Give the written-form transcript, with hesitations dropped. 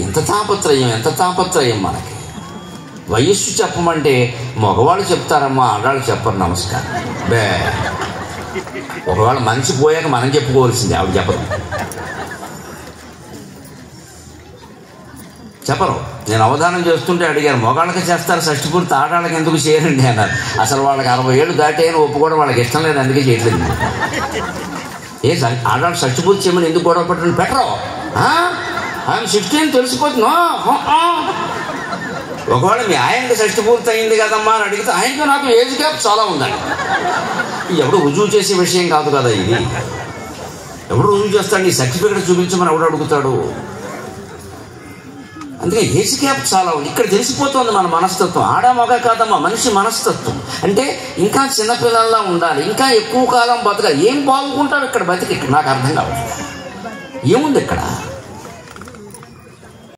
ఎంత తాపత్రయం మనకి. వయస్సు చెప్పమంటే మగవాళ్ళు చెప్తారమ్మా, ఆడవాళ్ళు చెప్పరు. నమస్కారం బే. ఒకవేళ మనిషి పోయాక మనం చెప్పుకోవాల్సిందే, ఆవిడ చెప్పరు. నేను అవధానం చేస్తుంటే అడిగాను, మగాళ్ళకి చేస్తారు షష్ఠి పూర్తి, ఆడవాళ్ళకి ఎందుకు చేయరండి అన్నారు. అసలు వాళ్ళకి 60 ఏళ్ళు దాటి అని ఒప్పుకోవడం వాళ్ళకి ఇష్టం లేదు, అందుకే చేయట్లేదు. ఆడవాళ్ళు షష్ఠి పూర్తి చేయమని ఎందుకు గొడవ పెట్టండి, పెట్టరు. ఆయన 60 అని తెలిసిపోతున్నా. ఒకవేళ మీ ఆయనకి షష్ఠి పూర్తి అయింది కదమ్మా అని అడిగితే ఆయనకు నాకు ఏజ్ గ్యాప్ చాలా ఉందండి. ఎవడు రుజువు చేసే విషయం కాదు కదా ఇది. ఎవడు రుజువు చేస్తాడు? నీ సర్టిఫికెట్ చూపించమని ఎవడు అడుగుతాడు? అందుకే ఏజ్ గ్యాప్ చాలా ఉంది. ఇక్కడ తెలిసిపోతుంది మన మనస్తత్వం. ఆడ మగ కాదమ్మా, మనిషి మనస్తత్వం. అంటే ఇంకా చిన్నపిల్లల్లా ఉండాలి, ఇంకా ఎక్కువ కాలం బతకాలి. ఏం బాగుంటావు ఇక్కడ బతికి? నాకు అర్థం కావాలి. ఏముంది ఇక్కడ?